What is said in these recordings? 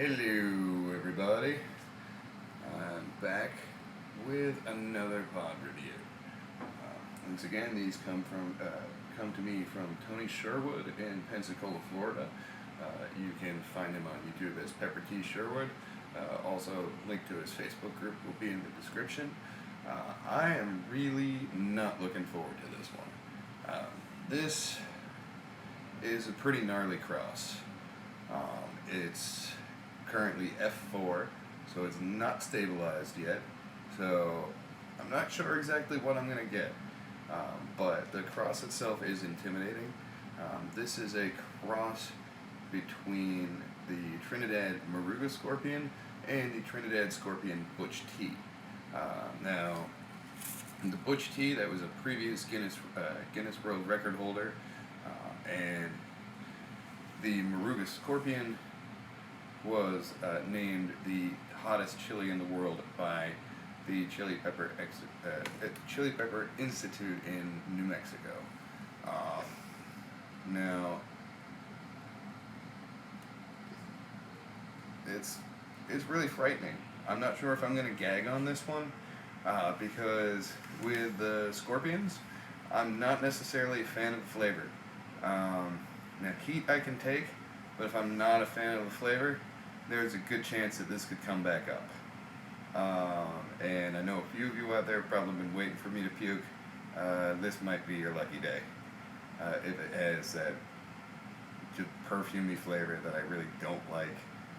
Hello everybody, I'm back with another pod review. Once again, these come to me from Tony Sherwood in Pensacola, Florida. You can find him on YouTube as Pepper T Sherwood. Also, link to his Facebook group will be in the description. I am really not looking forward to this one. This is a pretty gnarly cross. It's currently F4, so it's not stabilized yet. So I'm not sure exactly what I'm going to get, but the cross itself is intimidating. This is a cross between the Trinidad Moruga Scorpion and the Trinidad Scorpion Butch T. Now, the Butch T, that was a previous Guinness World Record holder, and the Moruga Scorpion was named the hottest chili in the world by the Chili Pepper Institute in New Mexico. Now, it's really frightening. I'm not sure if I'm going to gag on this one, because with the scorpions, I'm not necessarily a fan of the flavor. Now, heat I can take, but if I'm not a fan of the flavor, there's a good chance that this could come back up. And I know a few of you out there have probably been waiting for me to puke. This might be your lucky day, if it has that just perfumey flavor that I really don't like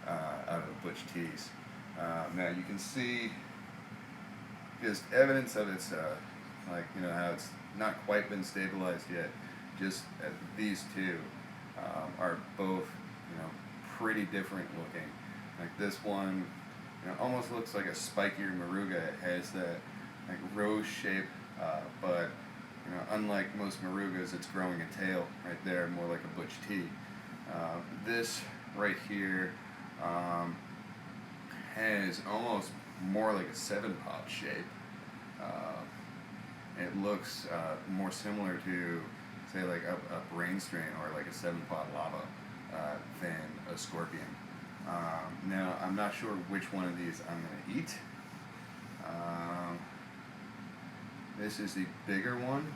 out of the Butch Teas. Now you can see just evidence of its, how it's not quite been stabilized yet. Just these two are both, pretty different looking. Like this one, almost looks like a spikier Moruga. It has that rose shape, but unlike most Morugas, it's growing a tail right there, more like a Butch T. This right here has almost more like a 7-pot shape. It looks more similar to, say, like a brain strain or like a 7-pot lava than a scorpion. Now, I'm not sure which one of these I'm going to eat. This is the bigger one.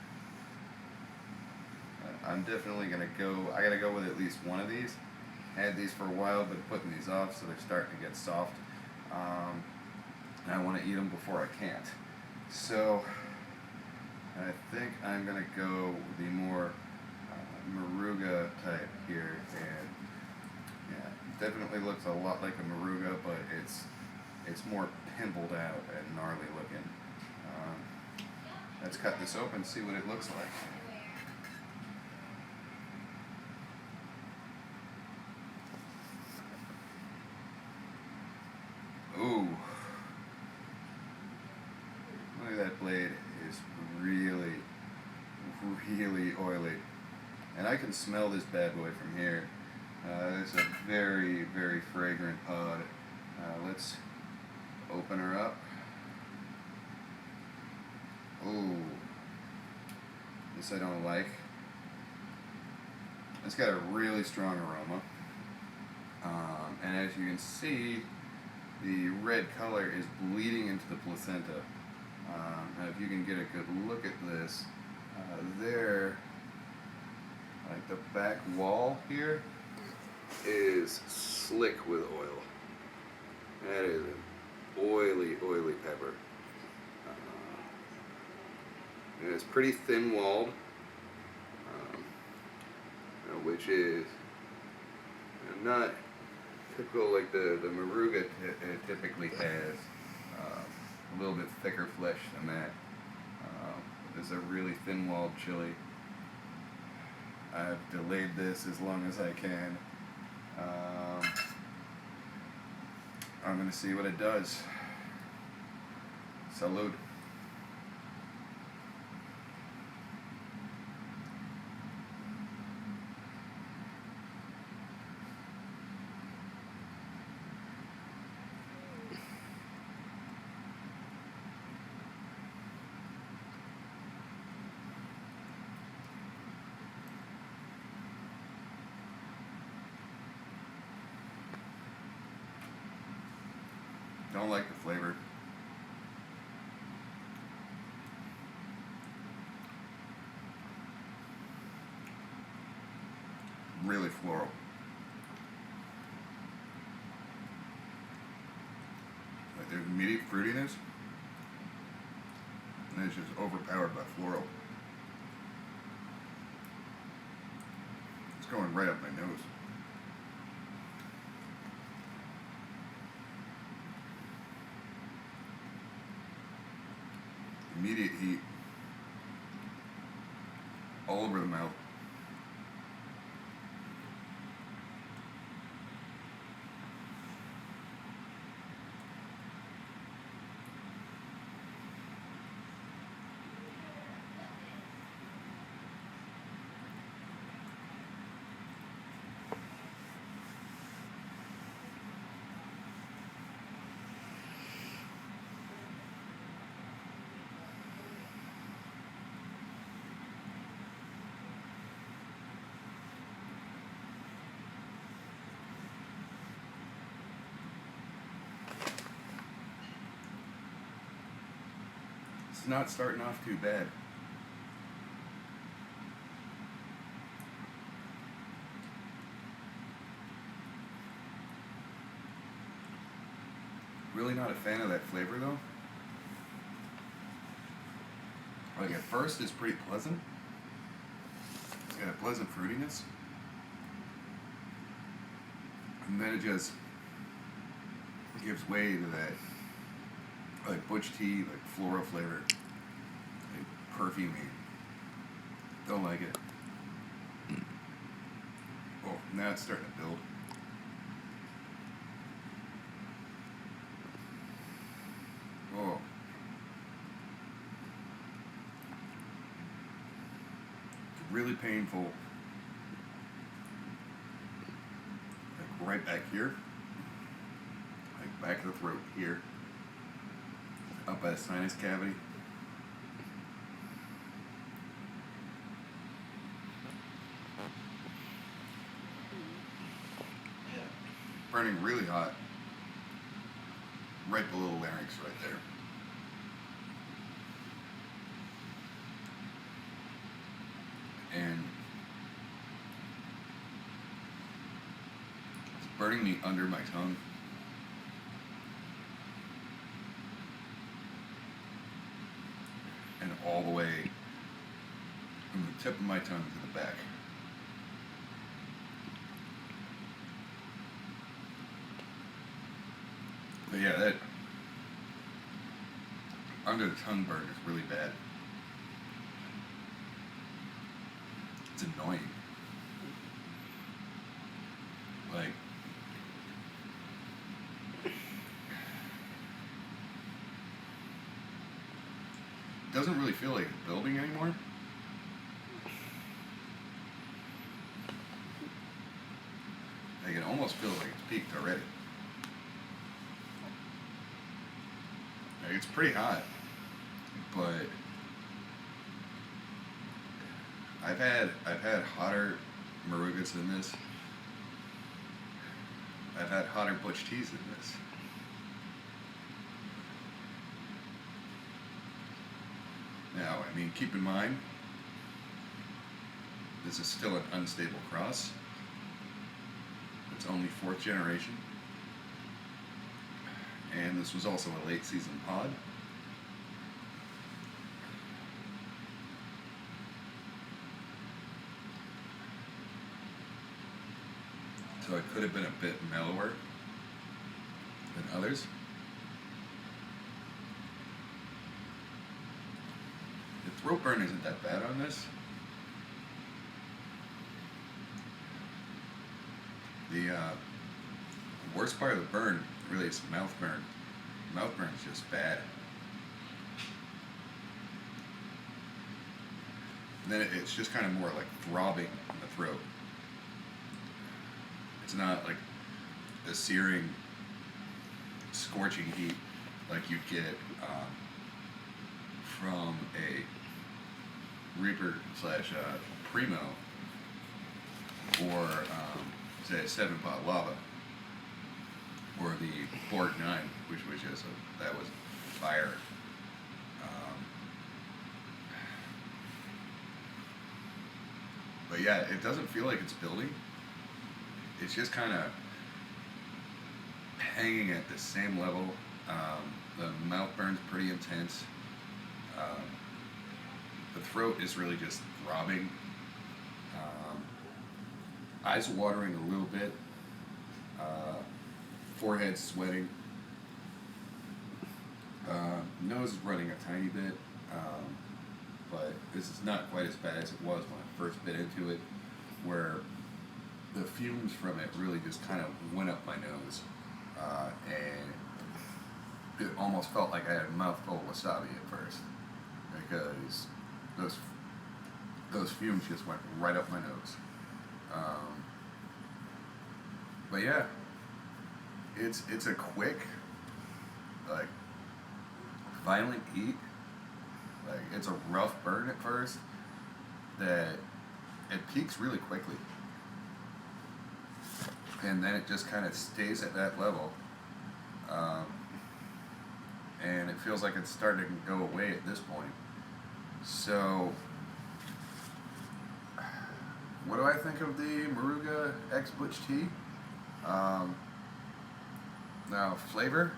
I'm definitely going to go, I got to go with at least one of these. Had these for a while, but putting these off, so they're starting to get soft. And I want to eat them before I can't. So, I think I'm going to go with the more Moruga type here, and yeah, definitely looks a lot like a Moruga, but it's more pimpled out and gnarly looking. Let's cut this open and see what it looks like. Ooh, look at that blade. It's really, really oily. And I can smell this bad boy from here. It's a very, very fragrant pod. Let's open her up. Ooh, this I don't like. It's got a really strong aroma. And as you can see, the red color is bleeding into the placenta. Now if you can get a good look at this, there, like the back wall here is slick with oil. That is an oily, oily pepper. And it's pretty thin-walled, which is not typical like the Moruga typically has. A little bit thicker flesh than that. This is a really thin-walled chili. I've delayed this as long as I can. I'm going to see what it does. Salud. Don't like the flavor. Really floral. Like there's immediate fruitiness, and it's just overpowered by floral. It's going right up my nose. Immediate heat all over the mouth. It's not starting off too bad. Really not a fan of that flavor though. Like at first it's pretty pleasant. It's got a pleasant fruitiness. And then it just gives way to that like Butch T, like floral flavor, like perfumey. Don't like it. Oh, now it's starting to build. Oh. Really painful. Like right back here. Like back of the throat here. Up by the sinus cavity. Burning really hot. Right below the larynx right there. And it's burning me under my tongue. And all the way from the tip of my tongue to the back. But yeah, that under the tongue burn is really bad. It's annoying. Like, it doesn't really feel like it's building anymore. Like, it almost feels like it's peaked already. Like, it's pretty hot, but I've had hotter Morugas than this. I've had hotter Butch T's than this. Now, I mean, keep in mind, this is still an unstable cross. It's only 4th generation. And this was also a late season pod. So it could have been a bit mellower than others. The throat burn isn't that bad on this. The worst part of the burn really is mouth burn. Mouth burn is just bad. And then it's just kind of more like throbbing in the throat. It's not like a searing, scorching heat like you'd get from a Reaper / Primo or say a 7-pot lava. or the Borg 9, which was just that was fire. But yeah, it doesn't feel like it's building. It's just kind of hanging at the same level. The mouth burn's pretty intense. The throat is really just throbbing. Eyes watering a little bit. Forehead sweating. Nose is running a tiny bit. But this is not quite as bad as it was when I first bit into it, where the fumes from it really just kind of went up my nose, and it almost felt like I had a mouthful of wasabi at first, because those fumes just went right up my nose. But yeah, it's a quick, like, violent heat. Like, it's a rough burn at first that it peaks really quickly, and then it just kind of stays at that level, and it feels like it's starting to go away at this point. So what do I think of the Moruga X Butch T? Now, flavor,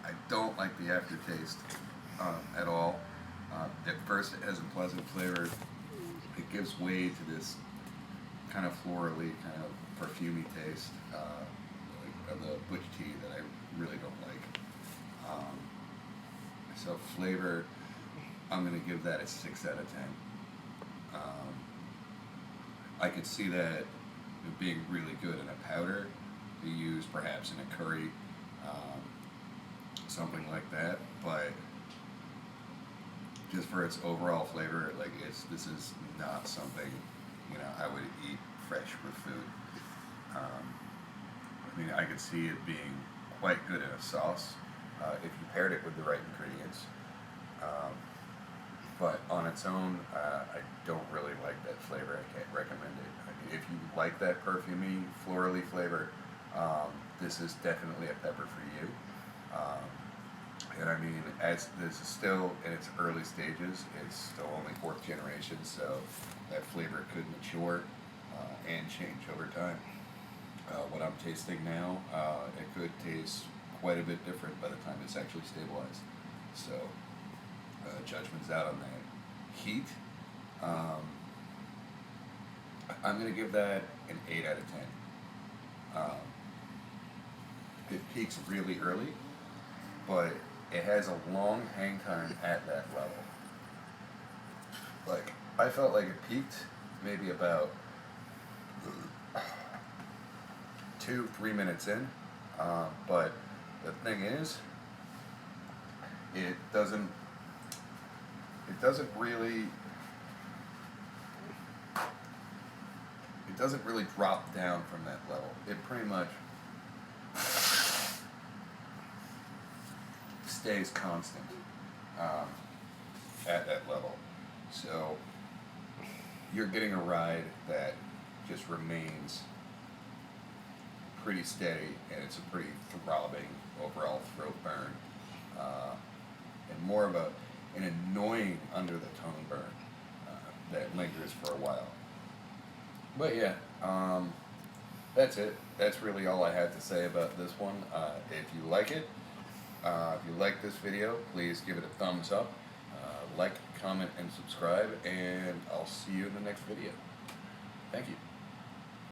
I don't like the aftertaste at all. At first it has a pleasant flavor. It gives way to this kind of florally, kind of perfumey taste of the Butch Tea that I really don't like. So flavor, I'm going to give that a 6 out of 10. I could see that being really good in a powder to use perhaps in a curry, something like that, but just for its overall flavor, like, this is not something, I would eat fresh with food. I mean, I could see it being quite good in a sauce if you paired it with the right ingredients. But on its own, I don't really like that flavor. I can't recommend it. I mean, if you like that perfumey, florally flavor, this is definitely a pepper for you. And I mean, as this is still in its early stages, it's still only 4th generation, so that flavor could mature and change over time. What I'm tasting now, it could taste quite a bit different by the time it's actually stabilized. So judgment's out on that. Heat, I'm going to give that an 8 out of 10. It peaks really early, but it has a long hang time at that level. Like, I felt like it peaked maybe about 2-3 minutes in, but the thing is, it doesn't really drop down from that level. It pretty much stays constant at that level. So you're getting a ride that just remains pretty steady, and it's a pretty throbbing overall throat burn, and more of an annoying under the tongue burn that lingers for a while. But yeah, that's it. That's really all I had to say about this one. If you like it, if you like this video, please give it a thumbs up, like, comment, and subscribe, and I'll see you in the next video. Thank you.